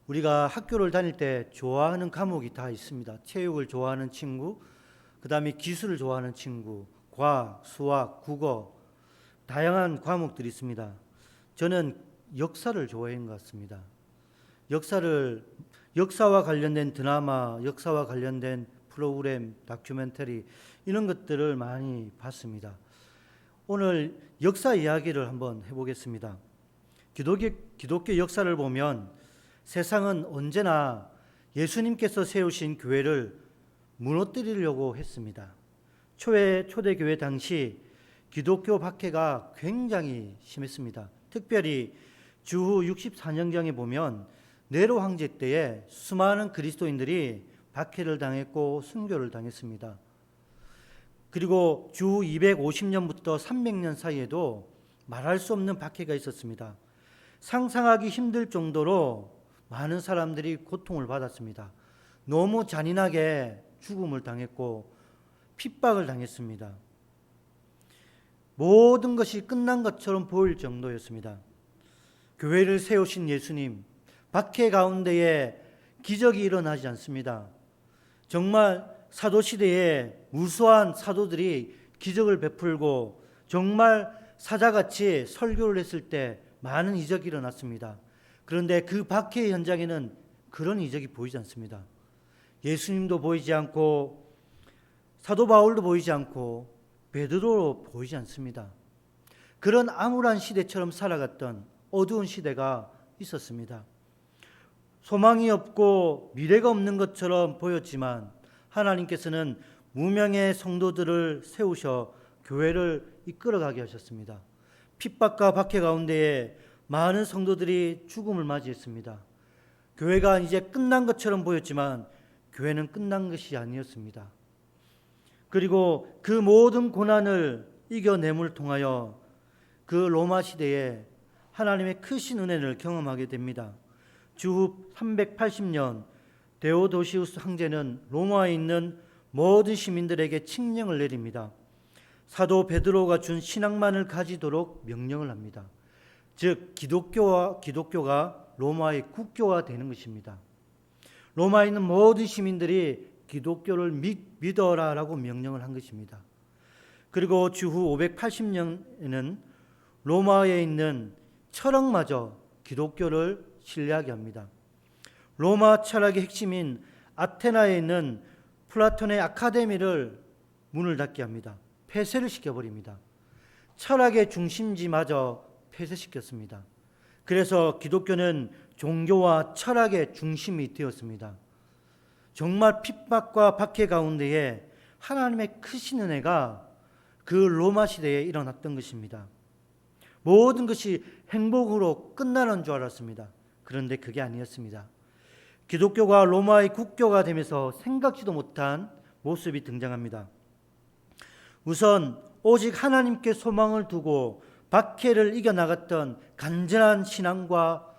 우리가 학교를 다닐 때 좋아하는 과목이 다 있습니다. 체육을 좋아하는 친구, 그 다음에 기술을 좋아하는 친구, 과학, 수학, 국어, 다양한 과목들이 있습니다. 저는 역사를 좋아하는 것 같습니다. 역사와 관련된 드라마, 역사와 관련된 프로그램, 다큐멘터리 이런 것들을 많이 봤습니다. 오늘 역사 이야기를 한번 해보겠습니다. 기독교 역사를 보면 세상은 언제나 예수님께서 세우신 교회를 무너뜨리려고 했습니다. 초대교회 당시 기독교 박해가 굉장히 심했습니다. 특별히 주후 64년경에 보면 네로 황제 때에 수많은 그리스도인들이 박해를 당했고 순교를 당했습니다. 그리고 주후 250년부터 300년 사이에도 말할 수 없는 박해가 있었습니다. 상상하기 힘들 정도로 많은 사람들이 고통을 받았습니다. 너무 잔인하게 죽음을 당했고 핍박을 당했습니다. 모든 것이 끝난 것처럼 보일 정도였습니다. 교회를 세우신 예수님, 박해 가운데에 기적이 일어나지 않습니다. 정말 사도시대에 무수한 사도들이 기적을 베풀고 정말 사자같이 설교를 했을 때 많은 이적이 일어났습니다. 그런데 그 박해 현장에는 그런 이적이 보이지 않습니다. 예수님도 보이지 않고 사도 바울도 보이지 않고 베드로도 보이지 않습니다. 그런 암울한 시대처럼 살아갔던 어두운 시대가 있었습니다. 소망이 없고 미래가 없는 것처럼 보였지만 하나님께서는 무명의 성도들을 세우셔 교회를 이끌어가게 하셨습니다. 핍박과 박해 가운데에 많은 성도들이 죽음을 맞이했습니다. 교회가 이제 끝난 것처럼 보였지만 교회는 끝난 것이 아니었습니다. 그리고 그 모든 고난을 이겨냄을 통하여 그 로마 시대에 하나님의 크신 은혜를 경험하게 됩니다. 주후 380년 데오도시우스 황제는 로마에 있는 모든 시민들에게 칙령을 내립니다. 사도 베드로가 준 신앙만을 가지도록 명령을 합니다. 즉 기독교가 로마의 국교가 되는 것입니다. 로마에 있는 모든 시민들이 기독교를 믿어라라고 명령을 한 것입니다. 그리고 주후 580년에는 로마에 있는 철학마저 기독교를 신뢰하게 합니다. 로마 철학의 핵심인 아테나에 있는 플라톤의 아카데미를 문을 닫게 합니다. 폐쇄를 시켜버립니다. 철학의 중심지마저 폐쇄시켰습니다. 그래서 기독교는 종교와 철학의 중심이 되었습니다. 정말 핍박과 박해 가운데에 하나님의 크신 은혜가 그 로마 시대에 일어났던 것입니다. 모든 것이 행복으로 끝나는 줄 알았습니다. 그런데 그게 아니었습니다. 기독교가 로마의 국교가 되면서 생각지도 못한 모습이 등장합니다. 우선 오직 하나님께 소망을 두고 박해를 이겨나갔던 간절한 신앙과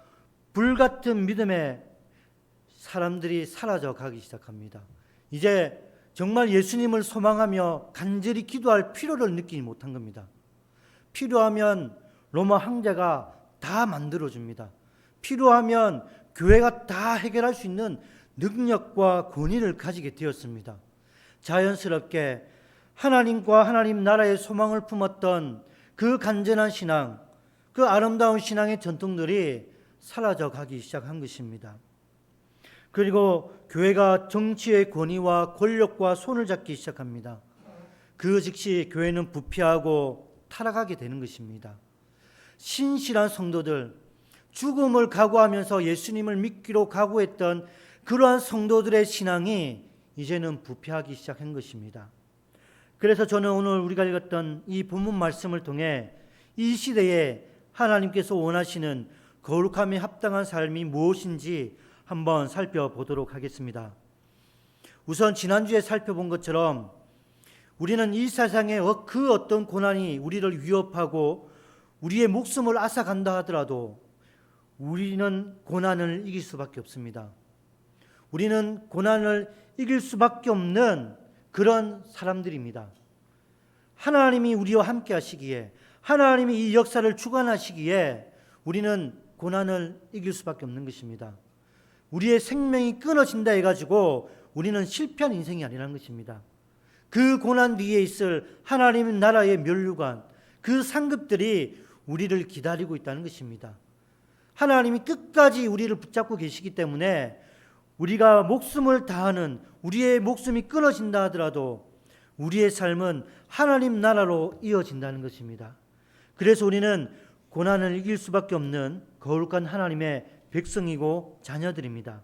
불같은 믿음의 사람들이 사라져 가기 시작합니다. 이제 정말 예수님을 소망하며 간절히 기도할 필요를 느끼지 못한 겁니다. 필요하면 로마 황제가 다 만들어줍니다. 필요하면 교회가 다 해결할 수 있는 능력과 권위를 가지게 되었습니다. 자연스럽게 하나님과 하나님 나라의 소망을 품었던 그 간절한 신앙, 그 아름다운 신앙의 전통들이 사라져 가기 시작한 것입니다. 그리고 교회가 정치의 권위와 권력과 손을 잡기 시작합니다. 그 즉시 교회는 부패하고 타락하게 되는 것입니다. 신실한 성도들, 죽음을 각오하면서 예수님을 믿기로 각오했던 그러한 성도들의 신앙이 이제는 부패하기 시작한 것입니다. 그래서 저는 오늘 우리가 읽었던 이 본문 말씀을 통해 이 시대에 하나님께서 원하시는 거룩함에 합당한 삶이 무엇인지 한번 살펴보도록 하겠습니다. 우선 지난주에 살펴본 것처럼 우리는 이 세상의 그 어떤 고난이 우리를 위협하고 우리의 목숨을 앗아간다 하더라도 우리는 고난을 이길 수밖에 없습니다. 우리는 고난을 이길 수밖에 없는 그런 사람들입니다. 하나님이 우리와 함께 하시기에, 하나님이 이 역사를 주관하시기에 우리는 고난을 이길 수밖에 없는 것입니다. 우리의 생명이 끊어진다 해가지고 우리는 실패한 인생이 아니라는 것입니다. 그 고난 뒤에 있을 하나님 나라의 면류관, 그 상급들이 우리를 기다리고 있다는 것입니다. 하나님이 끝까지 우리를 붙잡고 계시기 때문에 우리가 목숨을 다하는, 우리의 목숨이 끊어진다 하더라도 우리의 삶은 하나님 나라로 이어진다는 것입니다. 그래서 우리는 고난을 이길 수밖에 없는 거룩한 하나님의 백성이고 자녀들입니다.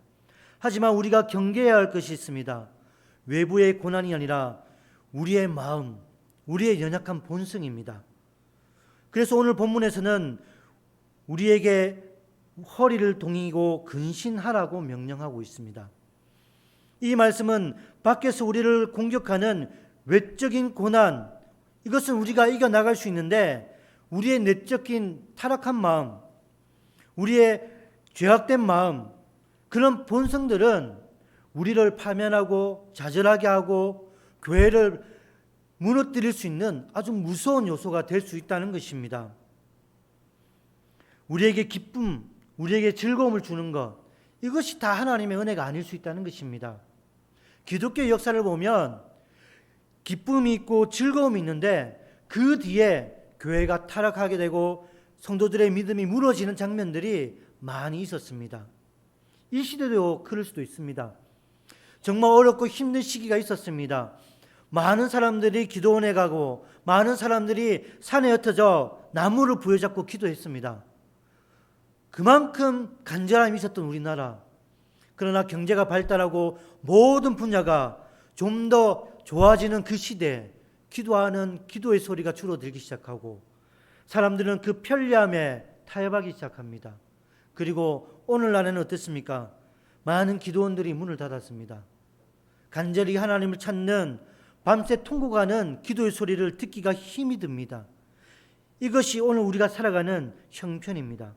하지만 우리가 경계해야 할 것이 있습니다. 외부의 고난이 아니라 우리의 마음, 우리의 연약한 본성입니다. 그래서 오늘 본문에서는 우리에게 허리를 동이고 근신하라고 명령하고 있습니다. 이 말씀은 밖에서 우리를 공격하는 외적인 고난, 이것은 우리가 이겨나갈 수 있는데 우리의 내적인 타락한 마음, 우리의 죄악된 마음, 그런 본성들은 우리를 파면하고 좌절하게 하고 교회를 무너뜨릴 수 있는 아주 무서운 요소가 될 수 있다는 것입니다. 우리에게 기쁨, 우리에게 즐거움을 주는 것, 이것이 다 하나님의 은혜가 아닐 수 있다는 것입니다. 기독교의 역사를 보면 기쁨이 있고 즐거움이 있는데 그 뒤에 교회가 타락하게 되고 성도들의 믿음이 무너지는 장면들이 많이 있었습니다. 이 시대도 그럴 수도 있습니다. 정말 어렵고 힘든 시기가 있었습니다. 많은 사람들이 기도원에 가고 많은 사람들이 산에 흩어져 나무를 부여잡고 기도했습니다. 그만큼 간절함이 있었던 우리나라. 그러나 경제가 발달하고 모든 분야가 좀 더 좋아지는 그 시대에 기도하는 기도의 소리가 줄어들기 시작하고 사람들은 그 편리함에 타협하기 시작합니다. 그리고 오늘날에는 어떻습니까? 많은 기도원들이 문을 닫았습니다. 간절히 하나님을 찾는 밤새 통곡하는 기도의 소리를 듣기가 힘이 듭니다. 이것이 오늘 우리가 살아가는 형편입니다.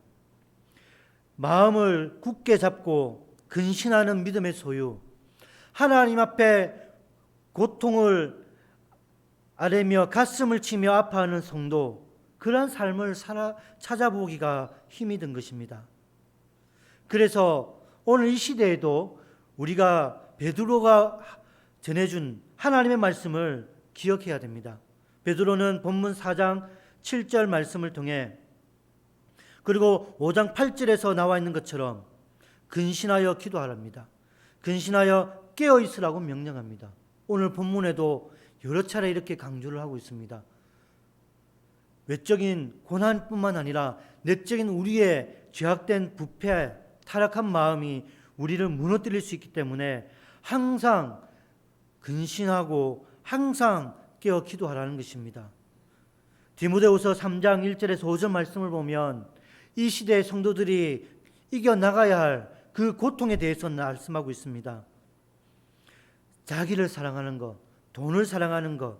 마음을 굳게 잡고 근신하는 믿음의 소유, 하나님 앞에 고통을 아뢰며 가슴을 치며 아파하는 성도, 그러한 삶을 찾아보기가 힘이 든 것입니다. 그래서 오늘 이 시대에도 우리가 베드로가 전해준 하나님의 말씀을 기억해야 됩니다. 베드로는 본문 4장 7절 말씀을 통해 그리고 5장 8절에서 나와 있는 것처럼 근신하여 기도하랍니다. 근신하여 깨어 있으라고 명령합니다. 오늘 본문에도 여러 차례 이렇게 강조를 하고 있습니다. 외적인 고난뿐만 아니라 내적인 우리의 죄악된 부패, 타락한 마음이 우리를 무너뜨릴 수 있기 때문에 항상 근신하고 항상 깨어 기도하라는 것입니다. 디모데후서 3장 1절에서 5절 말씀을 보면 이 시대의 성도들이 이겨나가야 할 그 고통에 대해서 말씀하고 있습니다. 자기를 사랑하는 것, 돈을 사랑하는 것,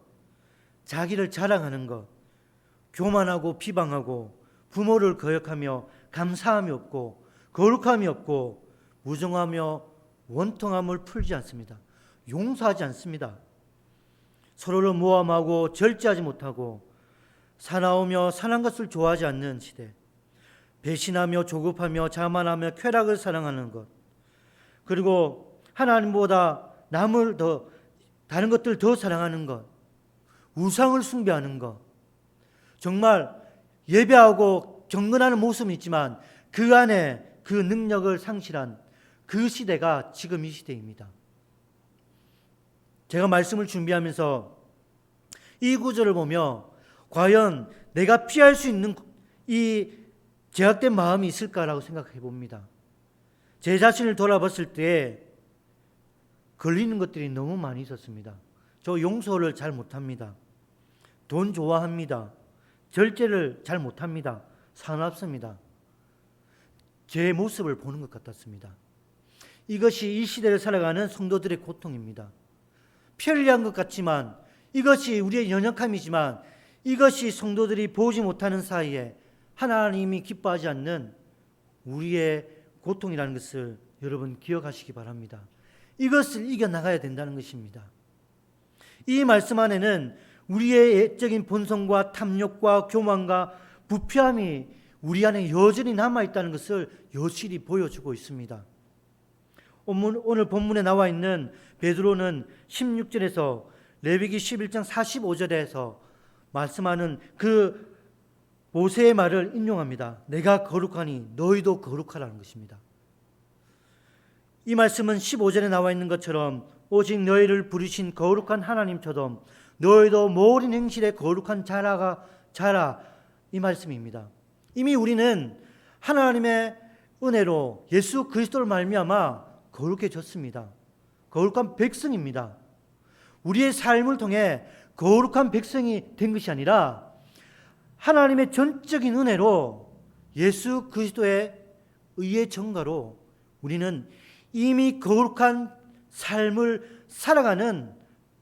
자기를 자랑하는 것, 교만하고 비방하고 부모를 거역하며 감사함이 없고 거룩함이 없고 무정하며 원통함을 풀지 않습니다. 용서하지 않습니다. 서로를 모함하고 절제하지 못하고 사나우며 산한 것을 좋아하지 않는 시대, 배신하며 조급하며 자만하며 쾌락을 사랑하는 것, 그리고 하나님보다 남을 더 다른 것들 더 사랑하는 것, 우상을 숭배하는 것, 정말 예배하고 경건하는 모습은 있지만 그 안에 그 능력을 상실한 그 시대가 지금 이 시대입니다. 제가 말씀을 준비하면서 이 구절을 보며 과연 내가 피할 수 있는 이 제약된 마음이 있을까라고 생각해 봅니다. 제 자신을 돌아봤을 때 걸리는 것들이 너무 많이 있었습니다. 저 용서를 잘 못합니다. 돈 좋아합니다. 절제를 잘 못합니다. 사납습니다. 제 모습을 보는 것 같았습니다. 이것이 이 시대를 살아가는 성도들의 고통입니다. 편리한 것 같지만 이것이 우리의 연약함이지만 이것이 성도들이 보지 못하는 사이에 하나님이 기뻐하지 않는 우리의 고통이라는 것을 여러분 기억하시기 바랍니다. 이것을 이겨나가야 된다는 것입니다. 이 말씀 안에는 우리의 애적인 본성과 탐욕과 교만과 부패함이 우리 안에 여전히 남아있다는 것을 여실히 보여주고 있습니다. 오늘 본문에 나와 있는 베드로는 16절에서 레위기 11장 45절에서 말씀하는 그 모세의 말을 인용합니다. 내가 거룩하니 너희도 거룩하라는 것입니다. 이 말씀은 15절에 나와 있는 것처럼 오직 너희를 부르신 거룩한 하나님처럼 너희도 모든 행실에 거룩한 자라 이 말씀입니다. 이미 우리는 하나님의 은혜로 예수 그리스도를 말미암아 거룩해졌습니다. 거룩한 백성입니다. 우리의 삶을 통해 거룩한 백성이 된 것이 아니라 하나님의 전적인 은혜로 예수 그리스도의 의의 전가로 우리는 이미 거룩한 삶을 살아가는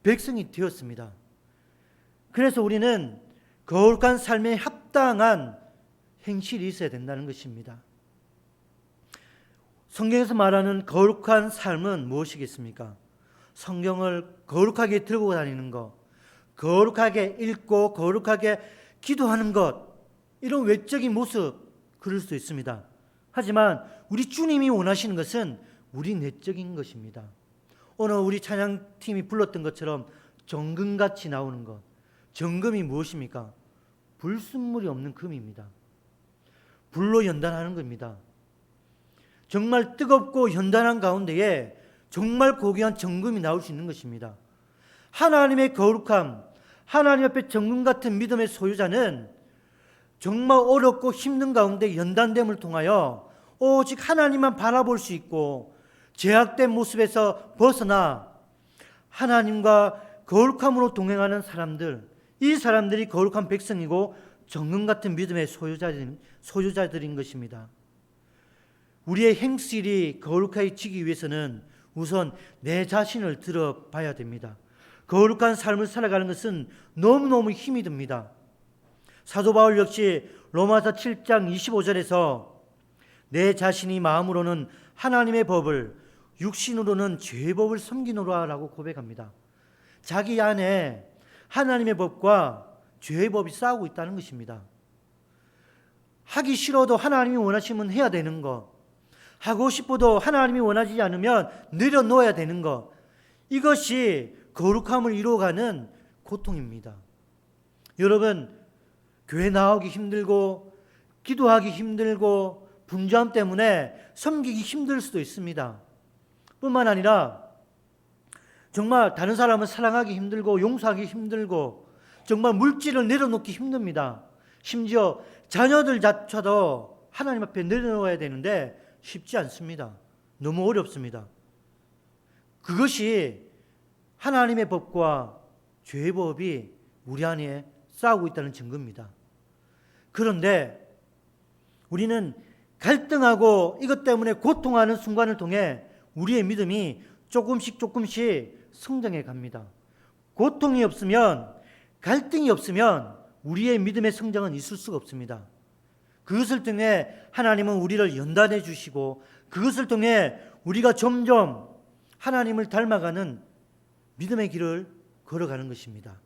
백성이 되었습니다. 그래서 우리는 거룩한 삶에 합당한 행실이 있어야 된다는 것입니다. 성경에서 말하는 거룩한 삶은 무엇이겠습니까? 성경을 거룩하게 들고 다니는 것, 거룩하게 읽고 거룩하게 기도하는 것, 이런 외적인 모습 그럴 수 있습니다. 하지만 우리 주님이 원하시는 것은 우리 내적인 것입니다. 오늘 우리 찬양팀이 불렀던 것처럼 정금같이 나오는 것. 정금이 무엇입니까? 불순물이 없는 금입니다. 불로 연단하는 겁니다. 정말 뜨겁고 현단한 가운데에 정말 고귀한 정금이 나올 수 있는 것입니다. 하나님의 거룩함, 하나님 앞에 정금 같은 믿음의 소유자는 정말 어렵고 힘든 가운데 연단됨을 통하여 오직 하나님만 바라볼 수 있고 제약된 모습에서 벗어나 하나님과 거룩함으로 동행하는 사람들, 이 사람들이 거룩한 백성이고 정금 같은 믿음의 소유자들인 것입니다. 우리의 행실이 거룩해지기 위해서는 우선 내 자신을 들어봐야 됩니다. 거룩한 삶을 살아가는 것은 너무너무 힘이 듭니다. 사도 바울 역시 로마서 7장 25절에서 내 자신이 마음으로는 하나님의 법을 육신으로는 죄의 법을 섬기노라라고 고백합니다. 자기 안에 하나님의 법과 죄의 법이 싸우고 있다는 것입니다. 하기 싫어도 하나님이 원하시면 해야 되는 것, 하고 싶어도 하나님이 원하지 않으면 내려놓아야 되는 것, 이것이 거룩함을 이루어가는 고통입니다. 여러분, 교회 나오기 힘들고 기도하기 힘들고 분주함 때문에 섬기기 힘들 수도 있습니다. 뿐만 아니라 정말 다른 사람을 사랑하기 힘들고 용서하기 힘들고 정말 물질을 내려놓기 힘듭니다. 심지어 자녀들조차도 하나님 앞에 내려놓아야 되는데 쉽지 않습니다. 너무 어렵습니다. 그것이 하나님의 법과 죄의 법이 우리 안에 싸우고 있다는 증거입니다. 그런데 우리는 갈등하고 이것 때문에 고통하는 순간을 통해 우리의 믿음이 조금씩 성장해 갑니다. 고통이 없으면, 갈등이 없으면 우리의 믿음의 성장은 있을 수가 없습니다. 그것을 통해 하나님은 우리를 연단해 주시고 그것을 통해 우리가 점점 하나님을 닮아가는 믿음의 길을 걸어가는 것입니다.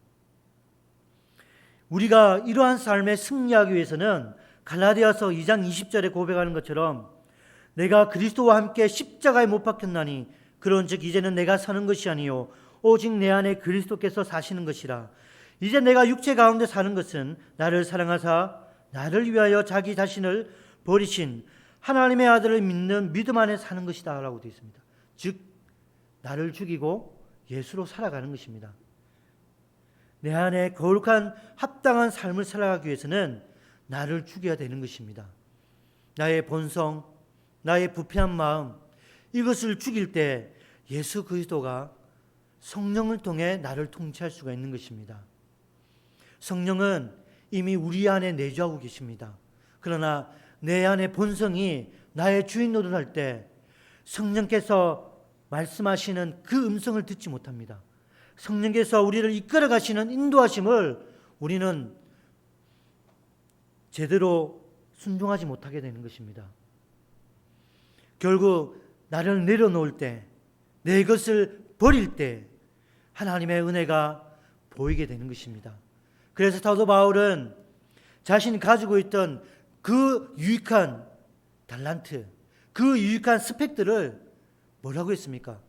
우리가 이러한 삶에 승리하기 위해서는 갈라디아서 2장 20절에 고백하는 것처럼 내가 그리스도와 함께 십자가에 못 박혔나니 그런즉 이제는 내가 사는 것이 아니요 오직 내 안에 그리스도께서 사시는 것이라. 이제 내가 육체 가운데 사는 것은 나를 사랑하사 나를 위하여 자기 자신을 버리신 하나님의 아들을 믿는 믿음 안에 사는 것이다 라고 되어 있습니다. 즉 나를 죽이고 예수로 살아가는 것입니다. 내 안에 거룩한 합당한 삶을 살아가기 위해서는 나를 죽여야 되는 것입니다. 나의 본성, 나의 부패한 마음, 이것을 죽일 때 예수 그리스도가 성령을 통해 나를 통치할 수가 있는 것입니다. 성령은 이미 우리 안에 내주하고 계십니다. 그러나 내 안의 본성이 나의 주인 노릇할 때 성령께서 말씀하시는 그 음성을 듣지 못합니다. 성령께서 우리를 이끌어 가시는 인도하심을 우리는 제대로 순종하지 못하게 되는 것입니다. 결국 나를 내려놓을 때, 내 것을 버릴 때 하나님의 은혜가 보이게 되는 것입니다. 그래서 사도 바울은 자신이 가지고 있던 그 유익한 달란트, 그 유익한 스펙들을 뭐라고 했습니까?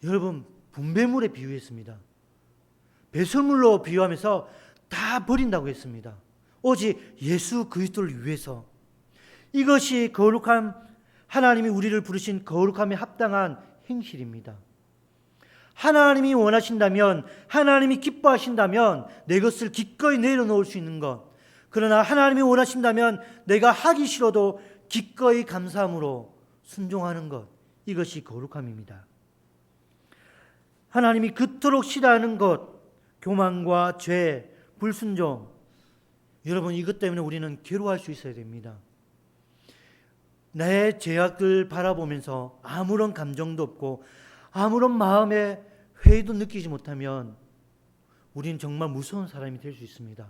여러분, 분배물에 비유했습니다. 배설물로 비유하면서 다 버린다고 했습니다. 오직 예수 그리스도를 위해서. 이것이 거룩한, 하나님이 우리를 부르신 거룩함에 합당한 행실입니다. 하나님이 원하신다면, 하나님이 기뻐하신다면 내 것을 기꺼이 내려놓을 수 있는 것, 그러나 하나님이 원하신다면 내가 하기 싫어도 기꺼이 감사함으로 순종하는 것, 이것이 거룩함입니다. 하나님이 그토록 싫어하는 것, 교만과 죄, 불순종, 여러분, 이것 때문에 우리는 괴로워할 수 있어야 됩니다. 내 죄악을 바라보면서 아무런 감정도 없고 아무런 마음의 회의도 느끼지 못하면 우리는 정말 무서운 사람이 될 수 있습니다.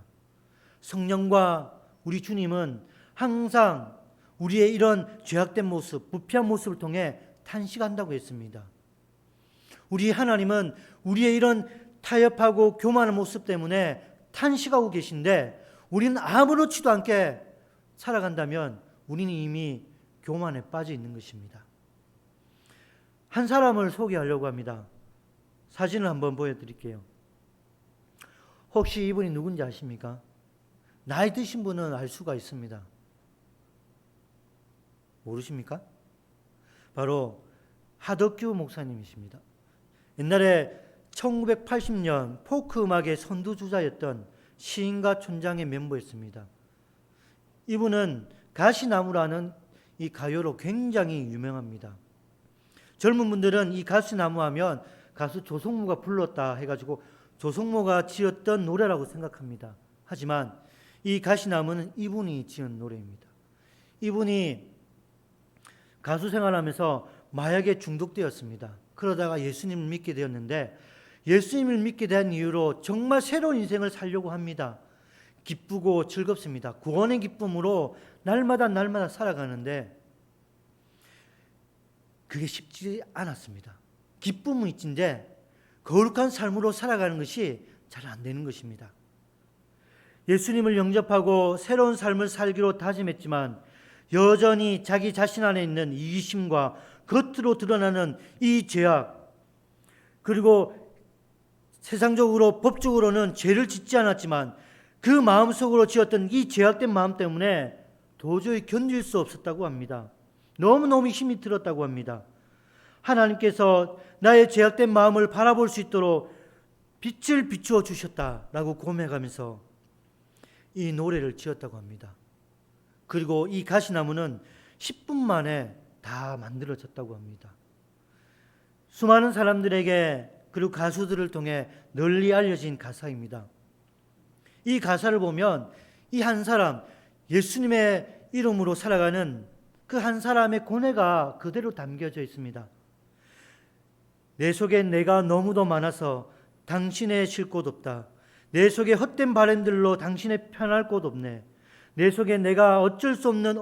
성령과 우리 주님은 항상 우리의 이런 죄악된 모습, 부패한 모습을 통해 탄식한다고 했습니다. 우리 하나님은 우리의 이런 타협하고 교만한 모습 때문에 탄식하고 계신데, 우리는 아무렇지도 않게 살아간다면 우리는 이미 교만에 빠져 있는 것입니다. 한 사람을 소개하려고 합니다. 사진을 한번 보여드릴게요. 혹시 이분이 누군지 아십니까? 나이 드신 분은 알 수가 있습니다. 모르십니까? 바로 하덕규 목사님이십니다. 옛날에 1980년 포크 음악의 선두주자였던 시인과 촌장의 멤버였습니다. 이분은 가시나무라는 이 가요로 굉장히 유명합니다. 젊은 분들은 이 가시나무 하면 가수 조성모가 불렀다 해가지고 조성모가 지었던 노래라고 생각합니다. 하지만 이 가시나무는 이분이 지은 노래입니다. 이분이 가수 생활하면서 마약에 중독되었습니다. 그러다가 예수님을 믿게 되었는데, 예수님을 믿게 된 이유로 정말 새로운 인생을 살려고 합니다. 기쁘고 즐겁습니다. 구원의 기쁨으로 날마다 살아가는데 그게 쉽지 않았습니다. 기쁨은 있는데 거룩한 삶으로 살아가는 것이 잘 안 되는 것입니다. 예수님을 영접하고 새로운 삶을 살기로 다짐했지만 여전히 자기 자신 안에 있는 이기심과 겉으로 드러나는 이 죄악, 그리고 세상적으로 법적으로는 죄를 짓지 않았지만 그 마음속으로 지었던 이 죄악된 마음 때문에 도저히 견딜 수 없었다고 합니다. 너무너무 힘이 들었다고 합니다. 하나님께서 나의 죄악된 마음을 바라볼 수 있도록 빛을 비추어 주셨다라고 고백하면서 이 노래를 지었다고 합니다. 그리고 이 가시나무는 10분 만에 다 만들어졌다고 합니다. 수많은 사람들에게, 그리고 가수들을 통해 널리 알려진 가사입니다. 이 가사를 보면 이 한 사람, 예수님의 이름으로 살아가는 그 한 사람의 고뇌가 그대로 담겨져 있습니다. 내 속에 내가 너무도 많아서 당신의 쉴 곳 없다. 내 속에 헛된 바램들로 당신의 편할 곳 없네. 내 속에 내가 어쩔 수 없는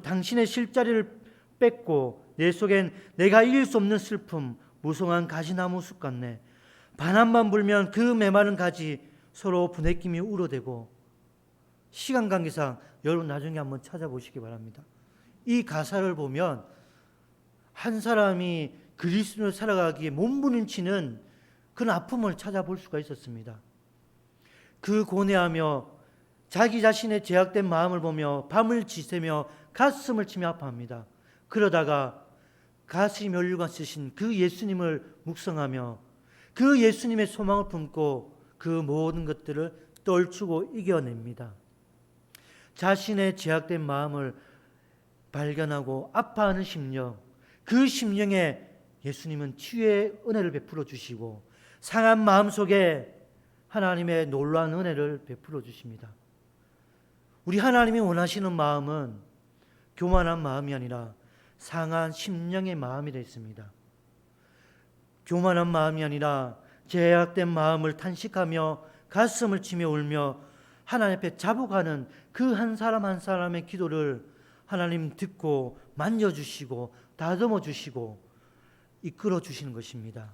당신의 쉴 자리를 뺏고, 내 속엔 내가 이길 수 없는 슬픔, 무성한 가시나무 숲 같네. 바람만 불면 그 메마른 가지 서로 부내끼며 울어대고. 시간 관계상 여러분 나중에 한번 찾아보시기 바랍니다. 이 가사를 보면 한 사람이 그리스도로 살아가기에 몸부림치는 그런 아픔을 찾아볼 수가 있었습니다. 그 고뇌하며 자기 자신의 제약된 마음을 보며 밤을 지새며 가슴을 치며 아파합니다. 그러다가 가시 면류관 쓰신 그 예수님을 묵상하며 그 예수님의 소망을 품고 그 모든 것들을 떨치고 이겨냅니다. 자신의 제약된 마음을 발견하고 아파하는 심령, 그 심령에 예수님은 치유의 은혜를 베풀어 주시고 상한 마음 속에 하나님의 놀라운 은혜를 베풀어 주십니다. 우리 하나님이 원하시는 마음은 교만한 마음이 아니라 상한 심령의 마음이 되어 있습니다. 교만한 마음이 아니라 제약된 마음을 탄식하며 가슴을 치며 울며 하나님 앞에 자복하는 그 한 사람 한 사람의 기도를 하나님 듣고 만져주시고 다듬어 주시고 이끌어 주시는 것입니다.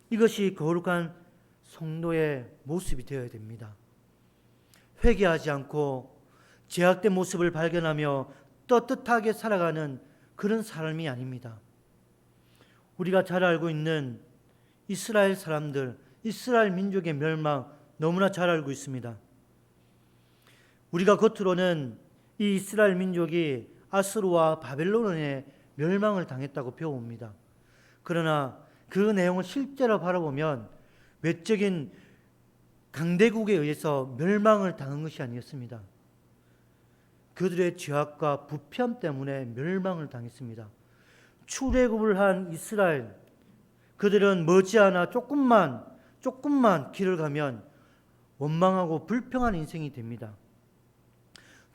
이것이 거룩한 성도의 모습이 되어야 됩니다. 회개하지 않고 제약된 모습을 발견하며 떳떳하게 살아가는 그런 삶이 아닙니다. 우리가 잘 알고 있는 이스라엘 사람들, 이스라엘 민족의 멸망 너무나 잘 알고 있습니다. 우리가 겉으로는 이 이스라엘 민족이 아수르와 바벨론의 멸망을 당했다고 배웁니다. 그러나 그 내용을 실제로 바라보면 외적인 강대국에 의해서 멸망을 당한 것이 아니었습니다. 그들의 죄악과 부패함 때문에 멸망을 당했습니다. 출애굽을 한 이스라엘, 그들은 머지않아 조금만 길을 가면 원망하고 불평한 인생이 됩니다.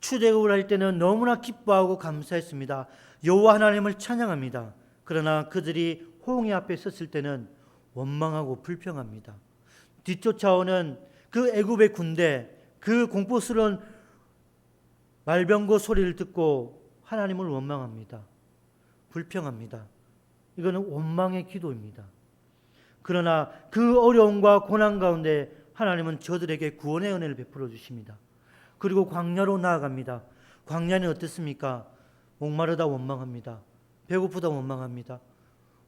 출애굽을 할 때는 너무나 기뻐하고 감사했습니다. 여호와 하나님을 찬양합니다. 그러나 그들이 홍해 앞에 섰을 때는 원망하고 불평합니다. 뒤쫓아오는 그 애굽의 군대, 그 공포스러운 말병거 소리를 듣고 하나님을 원망합니다. 불평합니다. 이거는 원망의 기도입니다. 그러나 그 어려움과 고난 가운데 하나님은 저들에게 구원의 은혜를 베풀어 주십니다. 그리고 광야로 나아갑니다. 광야는 어떻습니까? 목마르다 원망합니다. 배고프다 원망합니다.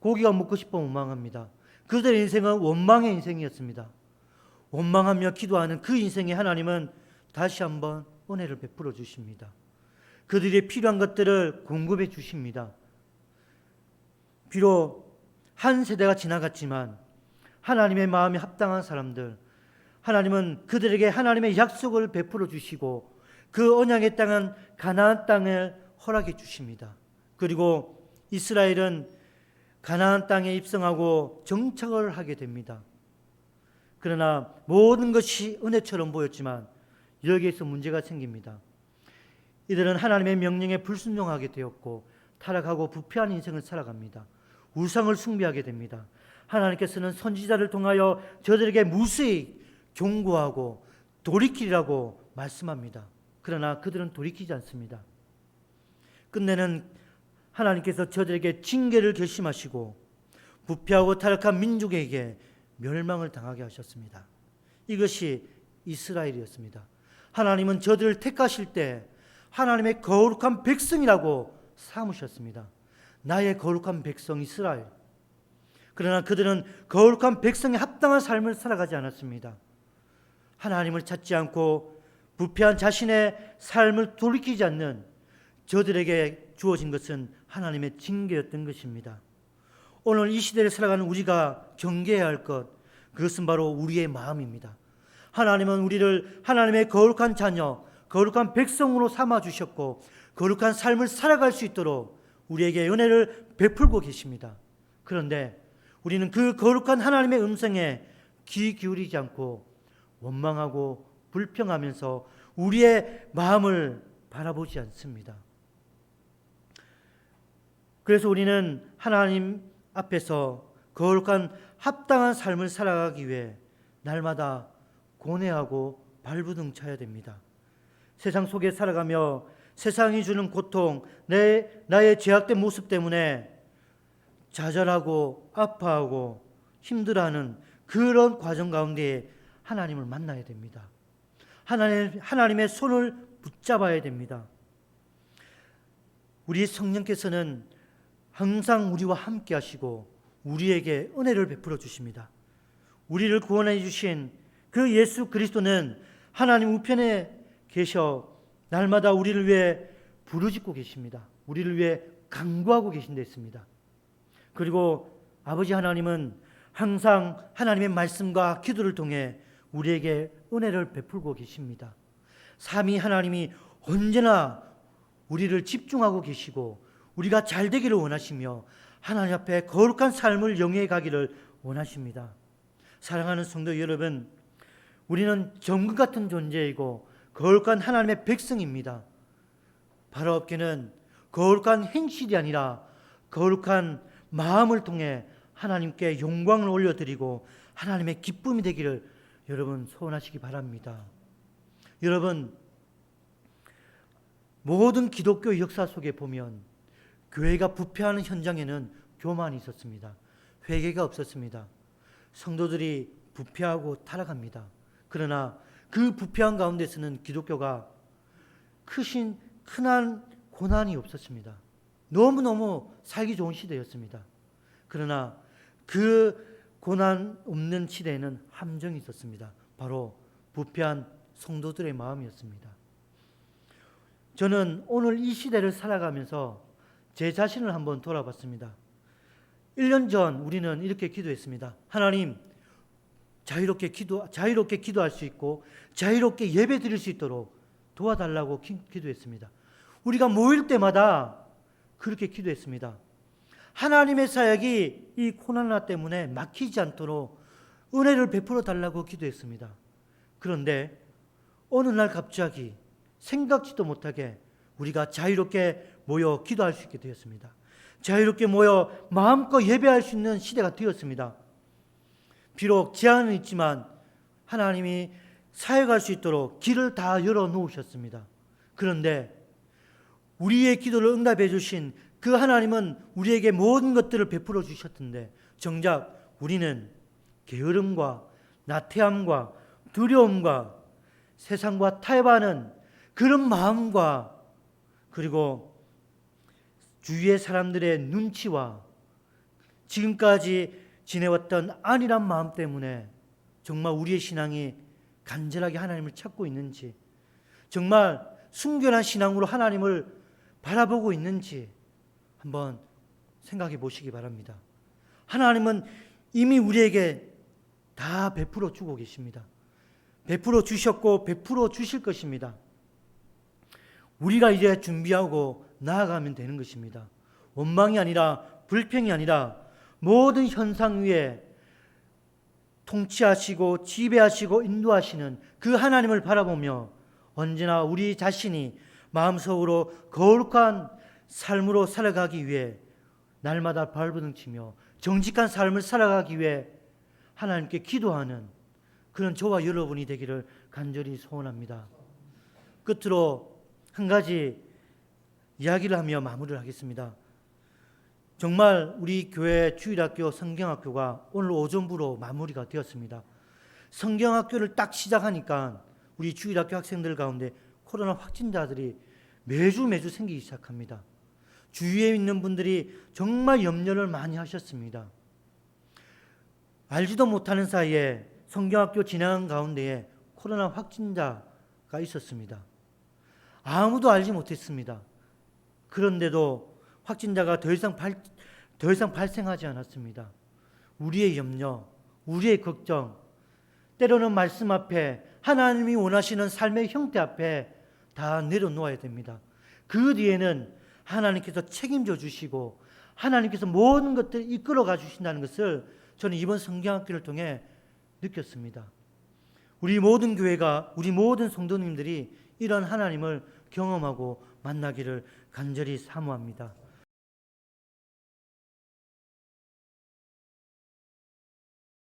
고기가 먹고 싶어 원망합니다. 그들의 인생은 원망의 인생이었습니다. 원망하며 기도하는 그 인생에 하나님은 다시 한번 은혜를 베풀어 주십니다. 그들이 필요한 것들을 공급해 주십니다. 비록 한 세대가 지나갔지만 하나님의 마음에 합당한 사람들, 하나님은 그들에게 하나님의 약속을 베풀어 주시고 그 언약의 땅은 가나안 땅을 허락해 주십니다. 그리고 이스라엘은 가나안 땅에 입성하고 정착을 하게 됩니다. 그러나 모든 것이 은혜처럼 보였지만 여기에서 문제가 생깁니다. 이들은 하나님의 명령에 불순종하게 되었고 타락하고 부패한 인생을 살아갑니다. 우상을 숭배하게 됩니다. 하나님께서는 선지자를 통하여 저들에게 무수히 경고하고 돌이키라고 말씀합니다. 그러나 그들은 돌이키지 않습니다. 끝내는 하나님께서 저들에게 징계를 결심하시고 부패하고 타락한 민족에게 멸망을 당하게 하셨습니다. 이것이 이스라엘이었습니다. 하나님은 저들을 택하실 때 하나님의 거룩한 백성이라고 삼으셨습니다. 나의 거룩한 백성 이스라엘. 그러나 그들은 거룩한 백성에 합당한 삶을 살아가지 않았습니다. 하나님을 찾지 않고 부패한 자신의 삶을 돌이키지 않는 저들에게 주어진 것은 하나님의 징계였던 것입니다. 오늘 이 시대를 살아가는 우리가 경계해야 할 것, 그것은 바로 우리의 마음입니다. 하나님은 우리를 하나님의 거룩한 자녀, 거룩한 백성으로 삼아주셨고 거룩한 삶을 살아갈 수 있도록 우리에게 은혜를 베풀고 계십니다. 그런데 우리는 그 거룩한 하나님의 음성에 귀 기울이지 않고 원망하고 불평하면서 우리의 마음을 바라보지 않습니다. 그래서 우리는 하나님 앞에서 거룩한 합당한 삶을 살아가기 위해 날마다 고뇌하고 발부둥 쳐야 됩니다. 세상 속에 살아가며 세상이 주는 고통, 나의 죄악된 모습 때문에 좌절하고 아파하고 힘들어하는 그런 과정 가운데 하나님을 만나야 됩니다. 하나님의 손을 붙잡아야 됩니다. 우리 성령께서는 항상 우리와 함께 하시고 우리에게 은혜를 베풀어 주십니다. 우리를 구원해 주신 그 예수 그리스도는 하나님 우편에 계셔 날마다 우리를 위해 부르짖고 계십니다. 우리를 위해 간구하고 계신 데 있습니다. 그리고 아버지 하나님은 항상 하나님의 말씀과 기도를 통해 우리에게 은혜를 베풀고 계십니다. 삼위 하나님이 언제나 우리를 집중하고 계시고 우리가 잘 되기를 원하시며 하나님 앞에 거룩한 삶을 영위해 가기를 원하십니다. 사랑하는 성도 여러분, 우리는 정금 같은 존재이고 거룩한 하나님의 백성입니다. 바로 없기는 거룩한 행실이 아니라 거룩한 마음을 통해 하나님께 영광을 올려드리고 하나님의 기쁨이 되기를 여러분 소원하시기 바랍니다. 여러분, 모든 기독교 역사 속에 보면 교회가 부패하는 현장에는 교만이 있었습니다. 회개가 없었습니다. 성도들이 부패하고 타락합니다. 그러나 그 부패한 가운데서는 기독교가 큰한 고난이 없었습니다. 너무너무 살기 좋은 시대였습니다. 그러나 그 고난 없는 시대에는 함정이 있었습니다. 바로 부패한 성도들의 마음이었습니다. 저는 오늘 이 시대를 살아가면서 제 자신을 한번 돌아봤습니다. 1년 전 우리는 이렇게 기도했습니다. 하나님, 자유롭게 기도할 수 있고 자유롭게 예배 드릴 수 있도록 도와달라고 기도했습니다. 우리가 모일 때마다 그렇게 기도했습니다. 하나님의 사역이 이 코로나 때문에 막히지 않도록 은혜를 베풀어 달라고 기도했습니다. 그런데 어느 날 갑자기 생각지도 못하게 우리가 자유롭게 모여 기도할 수 있게 되었습니다. 자유롭게 모여 마음껏 예배할 수 있는 시대가 되었습니다. 비록 제한은 있지만 하나님이 사역할 수 있도록 길을 다 열어놓으셨습니다. 그런데 우리의 기도를 응답해 주신 그 하나님은 우리에게 모든 것들을 베풀어 주셨던데 정작 우리는 게으름과 나태함과 두려움과 세상과 타협하는 그런 마음과 그리고 주위의 사람들의 눈치와 지금까지 지내왔던 안일한 마음 때문에 정말 우리의 신앙이 간절하게 하나님을 찾고 있는지, 정말 순결한 신앙으로 하나님을 바라보고 있는지 한번 생각해 보시기 바랍니다. 하나님은 이미 우리에게 다 베풀어 주고 계십니다. 베풀어 주셨고 베풀어 주실 것입니다. 우리가 이제 준비하고 나아가면 되는 것입니다. 원망이 아니라 불평이 아니라 모든 현상 위에 통치하시고 지배하시고 인도하시는 그 하나님을 바라보며 언제나 우리 자신이 마음속으로 거룩한 삶으로 살아가기 위해 날마다 발버둥치며 정직한 삶을 살아가기 위해 하나님께 기도하는 그런 저와 여러분이 되기를 간절히 소원합니다. 끝으로 한 가지 이야기를 하며 마무리를 하겠습니다. 정말 우리 교회 주일학교 성경학교가 오늘 오전부로 마무리가 되었습니다. 성경학교를 딱 시작하니까 우리 주일학교 학생들 가운데 코로나 확진자들이 매주 생기기 시작합니다. 주위에 있는 분들이 정말 염려를 많이 하셨습니다. 알지도 못하는 사이에 성경학교 진행한 가운데에 코로나 확진자가 있었습니다. 아무도 알지 못했습니다. 그런데도 확진자가 더 이상 발생하지 않았습니다. 우리의 염려, 우리의 걱정, 때로는 말씀 앞에 하나님이 원하시는 삶의 형태 앞에 다 내려놓아야 됩니다. 그 뒤에는 하나님께서 책임져 주시고 하나님께서 모든 것들을 이끌어가 주신다는 것을 저는 이번 성경학교를 통해 느꼈습니다. 우리 모든 교회가, 우리 모든 성도님들이 이런 하나님을 경험하고 만나기를 간절히 사모합니다.